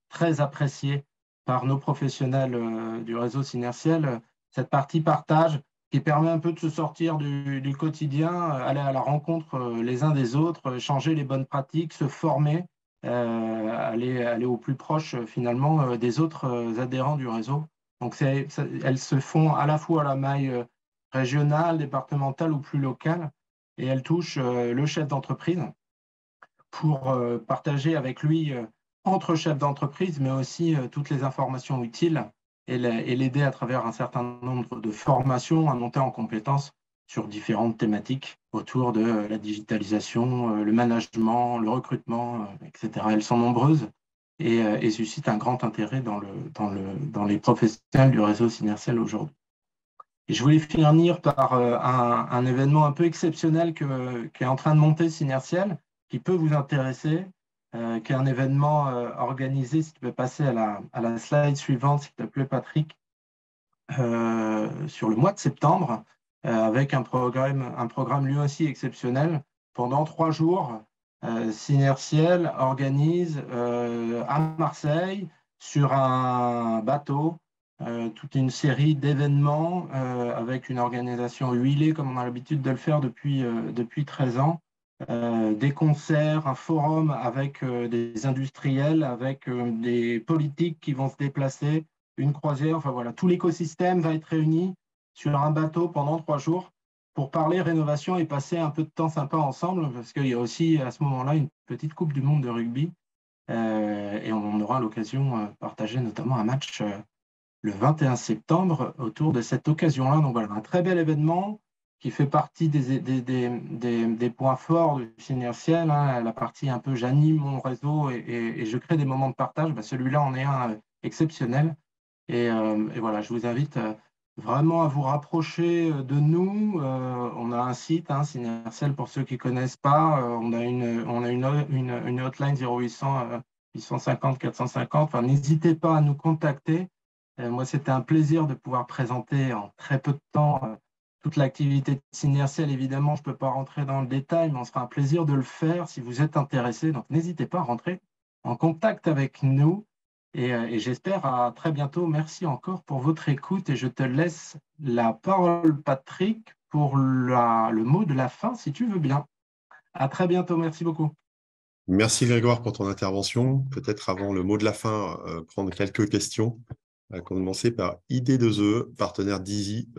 très apprécié par nos professionnels du réseau Synertiel, cette partie partage qui permet un peu de se sortir du quotidien, aller à la rencontre les uns des autres, changer les bonnes pratiques, se former, aller au plus proche finalement des autres adhérents du réseau. Donc, elles se font à la fois à la maille régionale, départementale ou plus locale, et elle touche le chef d'entreprise pour partager avec lui entre chefs d'entreprise, mais aussi toutes les informations utiles et l'aider à travers un certain nombre de formations à monter en compétences sur différentes thématiques autour de la digitalisation, le management, le recrutement, etc. Elles sont nombreuses et suscitent un grand intérêt dans les professionnels du réseau Synertiel aujourd'hui. Et je voulais finir par un événement un peu exceptionnel qui est en train de monter Synertiel, qui peut vous intéresser, qui est un événement organisé, si tu peux passer à la slide suivante, s'il te plaît, Patrick, sur le mois de septembre, avec un programme lui aussi exceptionnel. Pendant 3 jours, Synertiel organise à Marseille, sur un bateau, toute une série d'événements avec une organisation huilée comme on a l'habitude de le faire depuis 13 ans. Des concerts, un forum avec des industriels, avec des politiques qui vont se déplacer, une croisière, enfin voilà, tout l'écosystème va être réuni sur un bateau pendant 3 jours pour parler rénovation et passer un peu de temps sympa ensemble, parce qu'il y a aussi à ce moment-là une petite Coupe du Monde de rugby et on aura l'occasion de partager notamment un match le 21 septembre autour de cette occasion-là. Donc voilà, un très bel événement qui fait partie des points forts du Synertiel, hein, la partie un peu j'anime mon réseau et je crée des moments de partage. Ben, celui-là en est un exceptionnel. Et voilà, je vous invite vraiment à vous rapprocher de nous. On a un site, hein, Synertiel, pour ceux qui ne connaissent pas. On a une hotline 0800 850 450. Enfin, n'hésitez pas à nous contacter. Moi, c'était un plaisir de pouvoir présenter en très peu de temps toute l'activité de Synertiel. Évidemment, je ne peux pas rentrer dans le détail, mais on sera un plaisir de le faire si vous êtes intéressé. Donc, n'hésitez pas à rentrer en contact avec nous. Et j'espère à très bientôt. Merci encore pour votre écoute et je te laisse la parole, Patrick, pour le mot de la fin, si tu veux bien. À très bientôt. Merci beaucoup. Merci Grégoire pour ton intervention. Peut-être avant le mot de la fin, prendre quelques questions. à commencer par ID2E, partenaire d'Easy.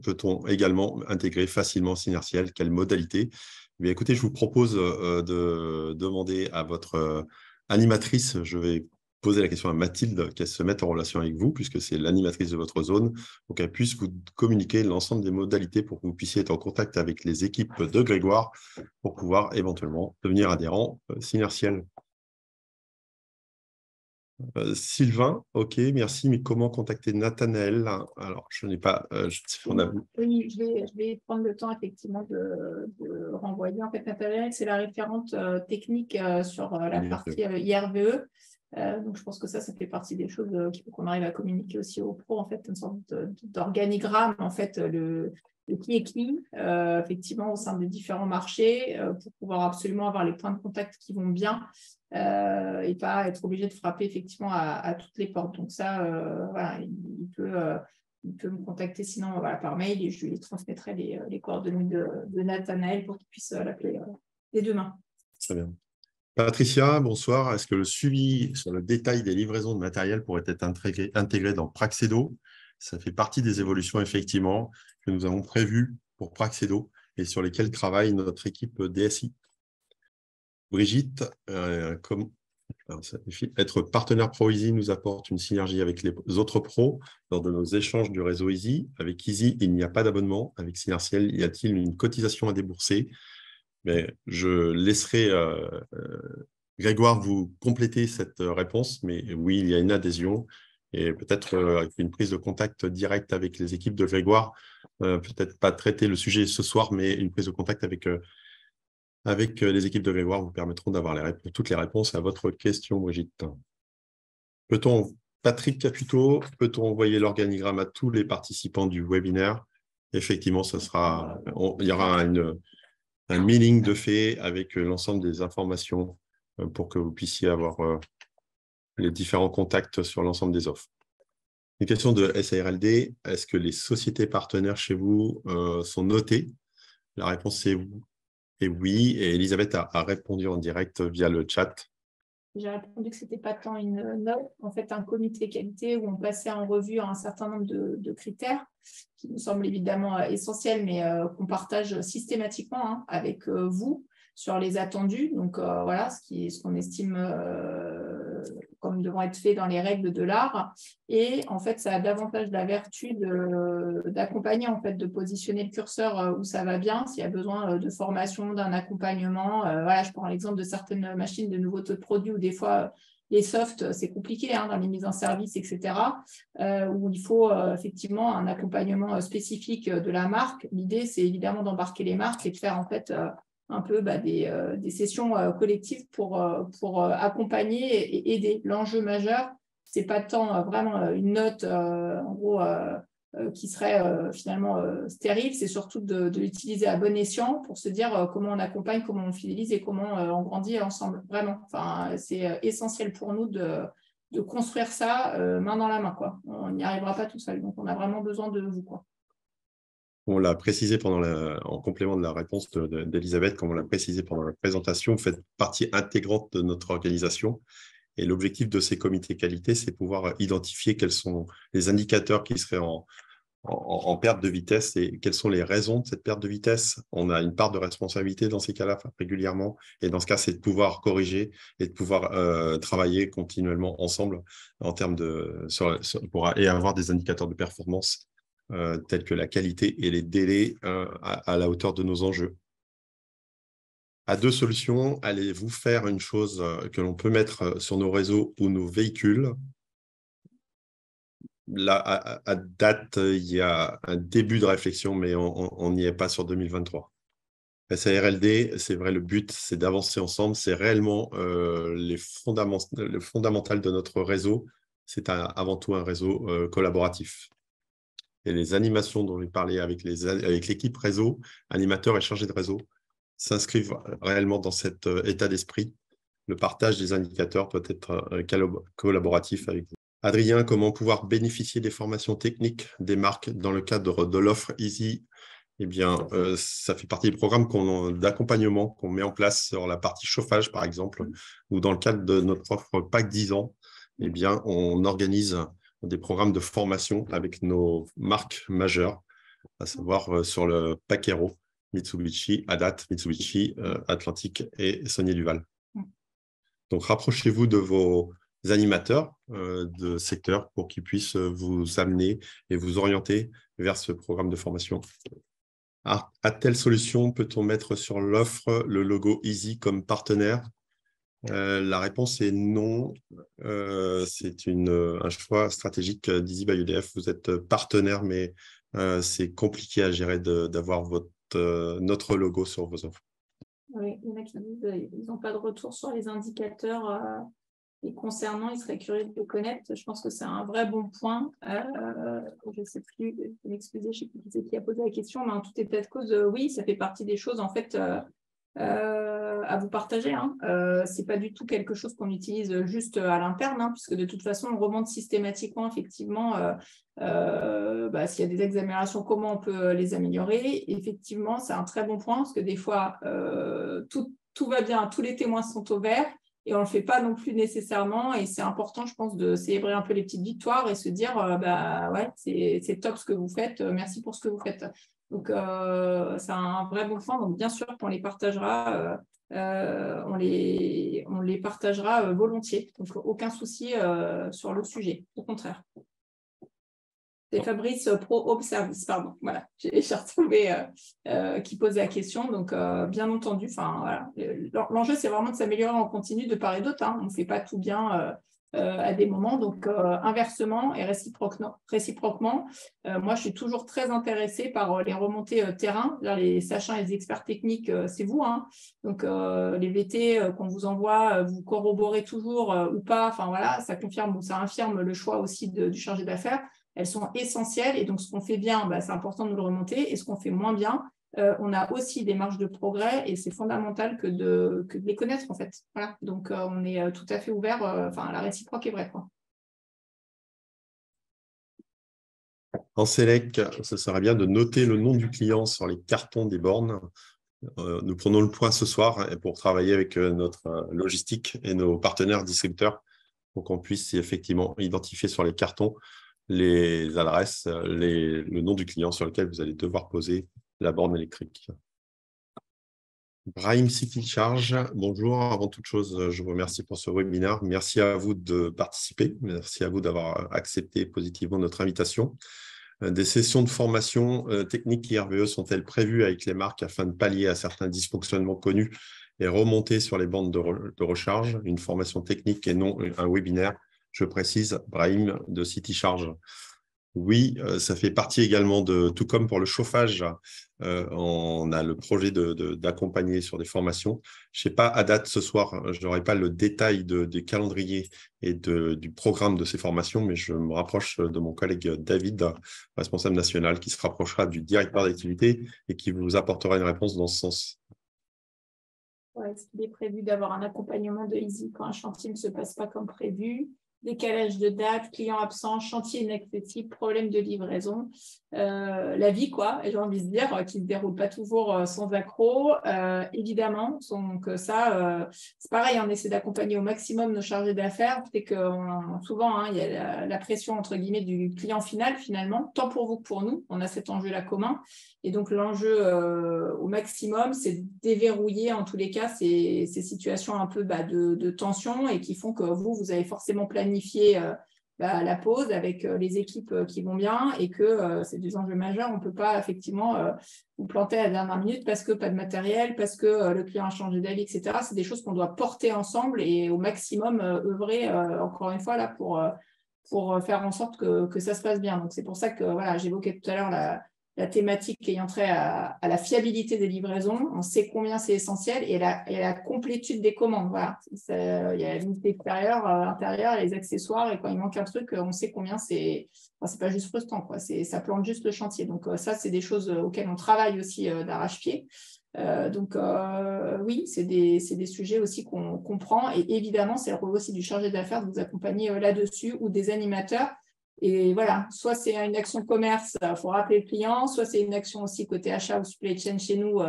Peut-on également intégrer facilement Synertiel? Quelle modalité? Mais écoutez, je vous propose de demander à votre animatrice, je vais poser la question à Mathilde, qu'elle se mette en relation avec vous, puisque c'est l'animatrice de votre zone, pour qu'elle puisse vous communiquer l'ensemble des modalités pour que vous puissiez être en contact avec les équipes de Grégoire pour pouvoir éventuellement devenir adhérent Synertiel. Sylvain, ok, merci, mais comment contacter Nathanaël? Alors, je n'ai pas... Oui, je vais prendre le temps effectivement de renvoyer. En fait, Nathanaël, c'est la référente technique sur la partie IRVE. Donc, je pense que ça fait partie des choses qu'il faut qu'on arrive à communiquer aussi aux pros, en fait, une sorte d'organigramme, en fait, le qui est qui, effectivement, au sein des différents marchés, pour pouvoir absolument avoir les points de contact qui vont bien et pas être obligé de frapper, effectivement, à toutes les portes. Donc, ça, voilà, il peut me contacter sinon voilà, par mail et je lui transmettrai les coordonnées de Nathanaël pour qu'il puisse l'appeler dès demain. Très bien. Patricia, bonsoir. Est-ce que le suivi sur le détail des livraisons de matériel pourrait être intégré dans Praxedo? Ça fait partie des évolutions, effectivement, que nous avons prévues pour Praxedo et sur lesquelles travaille notre équipe DSI. Brigitte, être partenaire Pro-Easy nous apporte une synergie avec les autres pros lors de nos échanges du réseau Easy. Avec Easy, il n'y a pas d'abonnement. Avec Synertiel, y a-t-il une cotisation à débourser? Mais je laisserai Grégoire vous compléter cette réponse. Mais oui, il y a une adhésion et peut-être avec une prise de contact directe avec les équipes de Grégoire. Peut-être pas traiter le sujet ce soir, mais une prise de contact avec les équipes de Grégoire vous permettront d'avoir toutes les réponses à votre question, Brigitte. Patrick Caputo, peut-on envoyer l'organigramme à tous les participants du webinaire? Effectivement, il y aura un mailing de fait avec l'ensemble des informations pour que vous puissiez avoir les différents contacts sur l'ensemble des offres. Une question de SARLD, est-ce que les sociétés partenaires chez vous sont notées? La réponse est oui, et Elisabeth a répondu en direct via le chat. J'ai répondu que ce n'était pas tant une note, en fait un comité qualité où on passait en revue un certain nombre de critères qui nous semblent évidemment essentiels, mais qu'on partage systématiquement avec vous sur les attendus. Donc voilà, ce qu'on estime comme devant être fait dans les règles de l'art. Et en fait, ça a davantage la vertu d'accompagner, en fait, de positionner le curseur où ça va bien, s'il y a besoin de formation, d'un accompagnement. Voilà, je prends l'exemple de certaines machines de nouveautés de produits où des fois, les softs, c'est compliqué dans les mises en service, etc., où il faut effectivement un accompagnement spécifique de la marque. L'idée, c'est évidemment d'embarquer les marques et de faire en fait un peu des sessions collectives pour accompagner et aider. L'enjeu majeur, ce n'est pas tant vraiment une note en gros qui serait finalement stérile, c'est surtout de l'utiliser à bon escient pour se dire comment on accompagne, comment on fidélise et comment on grandit ensemble. Vraiment, enfin, c'est essentiel pour nous de construire ça main dans la main, quoi. On n'y arrivera pas tout seul, donc on a vraiment besoin de vous, quoi. On l'a précisé en complément de la réponse d'Elisabeth, comme on l'a précisé pendant la présentation, vous faites partie intégrante de notre organisation. Et l'objectif de ces comités qualité, c'est pouvoir identifier quels sont les indicateurs qui seraient en perte de vitesse et quelles sont les raisons de cette perte de vitesse. On a une part de responsabilité dans ces cas-là régulièrement. Et dans ce cas, c'est de pouvoir corriger et de pouvoir travailler continuellement ensemble en termes pour avoir des indicateurs de performance tels que la qualité et les délais à la hauteur de nos enjeux. À deux solutions, allez-vous faire une chose que l'on peut mettre sur nos réseaux ou nos véhicules? Là, à date, il y a un début de réflexion, mais on n'y est pas sur 2023. SARLD, c'est vrai, le but, c'est d'avancer ensemble. C'est réellement le fondamental de notre réseau. C'est avant tout un réseau collaboratif. Et les animations dont j'ai parlé avec l'équipe réseau, animateurs et chargés de réseau, s'inscrivent réellement dans cet état d'esprit. Le partage des indicateurs doit être collaboratif avec vous. Adrien, comment pouvoir bénéficier des formations techniques des marques dans le cadre de l'offre Easy? Eh bien, ça fait partie des programmes d'accompagnement qu'on met en place sur la partie chauffage, par exemple, ou dans le cadre de notre offre PAC 10 ans, eh bien, on organise des programmes de formation avec nos marques majeures, à savoir sur le Pacero, Mitsubishi, Adat, Mitsubishi, Atlantique et Saunier Duval. Donc, rapprochez-vous de vos animateurs de secteur pour qu'ils puissent vous amener et vous orienter vers ce programme de formation. À telle solution, peut-on mettre sur l'offre le logo Easy comme partenaire? La réponse est non. C'est un choix stratégique d'Easy by EDF. Vous êtes partenaire, mais c'est compliqué à gérer d'avoir notre logo sur vos offres. Oui, il y en a qui disent qu'ils n'ont pas de retour sur les indicateurs et concernant, ils seraient curieux de le connaître. Je pense que c'est un vrai bon point. Je ne sais plus, je vais m'excuser, je ne sais plus qui a posé la question, mais en tout état de cause, oui, ça fait partie des choses en fait à vous partager. Ce n'est pas du tout quelque chose qu'on utilise juste à l'interne, puisque de toute façon, on remonte systématiquement, effectivement, s'il y a des exagérations, comment on peut les améliorer. Effectivement, c'est un très bon point, parce que des fois, tout va bien, tous les témoins sont au vert, et on ne le fait pas non plus nécessairement. Et c'est important, je pense, de célébrer un peu les petites victoires et se dire, ouais, c'est top ce que vous faites, merci pour ce que vous faites. Donc, c'est un vrai bon point. Donc, bien sûr qu'on les partagera, on les partagera volontiers. Donc, aucun souci sur le sujet, au contraire. C'est Fabrice Pro Home Service, pardon. Voilà, j'ai retrouvé qui pose la question. Donc, bien entendu, voilà. L'enjeu, c'est vraiment de s'améliorer en continu de part et d'autre. On ne fait pas tout bien à des moments. Donc, inversement et réciproquement, moi, je suis toujours très intéressée par les remontées terrain. Là, les sachants et les experts techniques, c'est vous. Donc, les VT qu'on vous envoie, vous corroborez toujours ou pas. Enfin, voilà, ça confirme ou ça infirme le choix aussi du chargé d'affaires. Elles sont essentielles et donc ce qu'on fait bien, c'est important de nous le remonter, et ce qu'on fait moins bien, on a aussi des marges de progrès et c'est fondamental que de les connaître en fait. Voilà. Donc on est tout à fait ouvert, la réciproque est vraie, quoi. En Select, ce serait bien de noter le nom du client sur les cartons des bornes. Nous prenons le point ce soir pour travailler avec notre logistique et nos partenaires distributeurs pour qu'on puisse effectivement identifier sur les cartons les adresses, le nom du client sur lequel vous allez devoir poser la borne électrique. Brahim City Charge, bonjour. Avant toute chose, je vous remercie pour ce webinaire. Merci à vous de participer. Merci à vous d'avoir accepté positivement notre invitation. Des sessions de formation technique IRVE sont-elles prévues avec les marques afin de pallier à certains dysfonctionnements connus et remonter sur les bandes de recharge? Une formation technique et non un webinaire. Je précise, Brahim de City Charge. Oui, ça fait partie également de, tout comme pour le chauffage, on a le projet d'accompagner sur des formations. Je ne sais pas, à date ce soir, je n'aurai pas le détail des calendriers et du programme de ces formations, mais je me rapproche de mon collègue David, responsable national, qui se rapprochera du directeur d'activité et qui vous apportera une réponse dans ce sens. Ouais, est-ce qu'il est prévu d'avoir un accompagnement de Easy quand un chantier ne se passe pas comme prévu? Décalage de date, client absent, chantier inaccessible, problème de livraison, la vie, quoi, j'ai envie de dire, qui ne se déroule pas toujours sans accroc, évidemment. Donc ça, c'est pareil, on essaie d'accompagner au maximum nos chargés d'affaires. C'est que souvent, il y a la pression, entre guillemets, du client final, finalement, tant pour vous que pour nous. On a cet enjeu-là commun. Et donc, l'enjeu au maximum, c'est de déverrouiller, en tous les cas, ces situations un peu de tension et qui font que vous avez forcément planifié la pause avec les équipes qui vont bien et que c'est des enjeux majeurs. On ne peut pas effectivement vous planter à la dernière minute parce que pas de matériel, parce que le client a changé d'avis, etc. C'est des choses qu'on doit porter ensemble et au maximum œuvrer, encore une fois, là, pour faire en sorte que ça se passe bien. Donc, c'est pour ça que voilà, j'évoquais tout à l'heure la thématique ayant trait à la fiabilité des livraisons. On sait combien c'est essentiel et la complétude des commandes. Voilà. Il y a l'unité extérieure, intérieure, les accessoires, et quand il manque un truc, on sait combien c'est pas juste frustrant, quoi. Ça plante juste le chantier. Donc ça, c'est des choses auxquelles on travaille aussi d'arrache-pied. Donc oui, c'est des sujets aussi qu'on comprend, et évidemment, c'est le rôle aussi du chargé d'affaires de vous accompagner là-dessus, ou des animateurs. Et voilà, soit c'est une action commerce, il faut rappeler le client, soit c'est une action aussi côté achat ou supply chain chez nous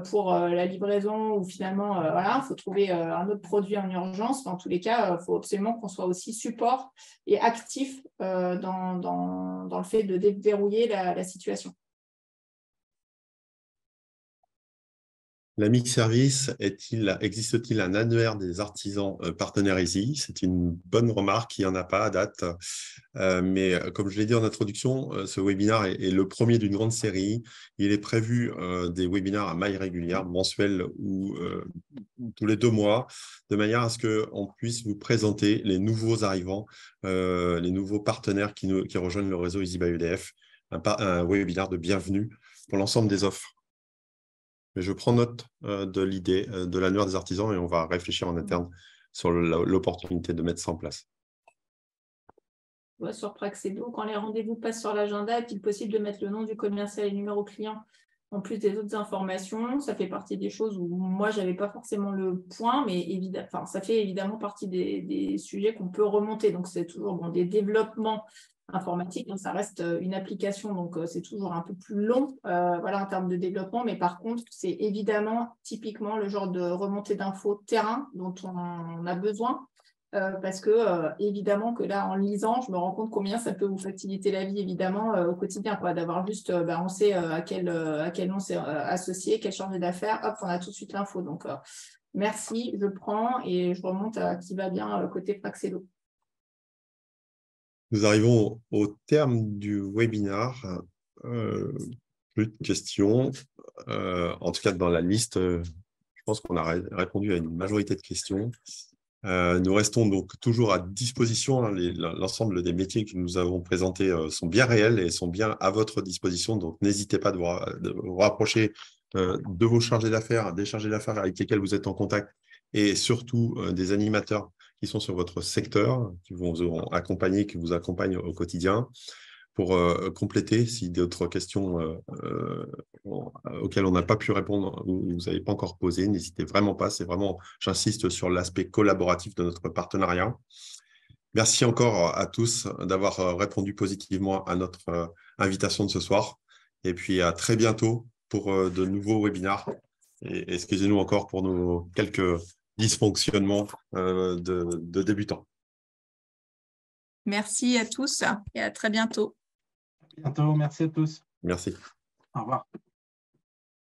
pour la livraison, ou finalement, voilà, il faut trouver un autre produit en urgence. Mais en tous les cas, il faut absolument qu'on soit aussi support et actif dans le fait de déverrouiller la situation. L'AMIC Service existe-t-il un annuaire des artisans partenaires Easy? C'est une bonne remarque, il n'y en a pas à date. Mais comme je l'ai dit en introduction, ce webinaire est le premier d'une grande série. Il est prévu des webinaires à maille régulière, mensuels ou tous les 2 mois, de manière à ce qu'on puisse vous présenter les nouveaux arrivants, les nouveaux partenaires qui rejoignent le réseau Easy by EDF, un webinaire de bienvenue pour l'ensemble des offres. Mais je prends note de l'idée de l'annuaire des artisans et on va réfléchir en interne sur l'opportunité de mettre ça en place. Ouais, sur Praxedo, quand les rendez-vous passent sur l'agenda, est-il possible de mettre le nom du commercial et le numéro client en plus des autres informations? Ça fait partie des choses où moi, je n'avais pas forcément le point, mais ça fait évidemment partie des sujets qu'on peut remonter. Donc, c'est toujours des développements informatiques. Donc, ça reste une application, donc c'est toujours un peu plus long voilà, en termes de développement. Mais par contre, c'est évidemment typiquement le genre de remontée d'infos terrain dont on a besoin. Parce que, évidemment, que là, en lisant, je me rends compte combien ça peut vous faciliter la vie, évidemment, au quotidien, d'avoir juste, on sait à quel nom c'est associé, quel chargé d'affaires, hop, on a tout de suite l'info. Donc, merci, je prends et je remonte à qui va bien côté Praxedo. Nous arrivons au terme du webinaire. Plus de questions. En tout cas, dans la liste, je pense qu'on a répondu à une majorité de questions. Nous restons donc toujours à disposition. L'ensemble des métiers que nous avons présentés sont bien réels et sont bien à votre disposition. Donc, n'hésitez pas de vous rapprocher de vos chargés d'affaires, des chargés d'affaires avec lesquels vous êtes en contact et surtout des animateurs qui sont sur votre secteur, qui vous accompagner, qui vous accompagnent au quotidien pour compléter si d'autres questions auxquelles on n'a pas pu répondre ou vous n'avez pas encore posé, n'hésitez vraiment pas. C'est vraiment, j'insiste sur l'aspect collaboratif de notre partenariat. Merci encore à tous d'avoir répondu positivement à notre invitation de ce soir. Et puis à très bientôt pour de nouveaux webinaires. Et excusez-nous encore pour nos quelques dysfonctionnements de débutants. Merci à tous et à très bientôt. À bientôt, merci à tous. Merci. Au revoir.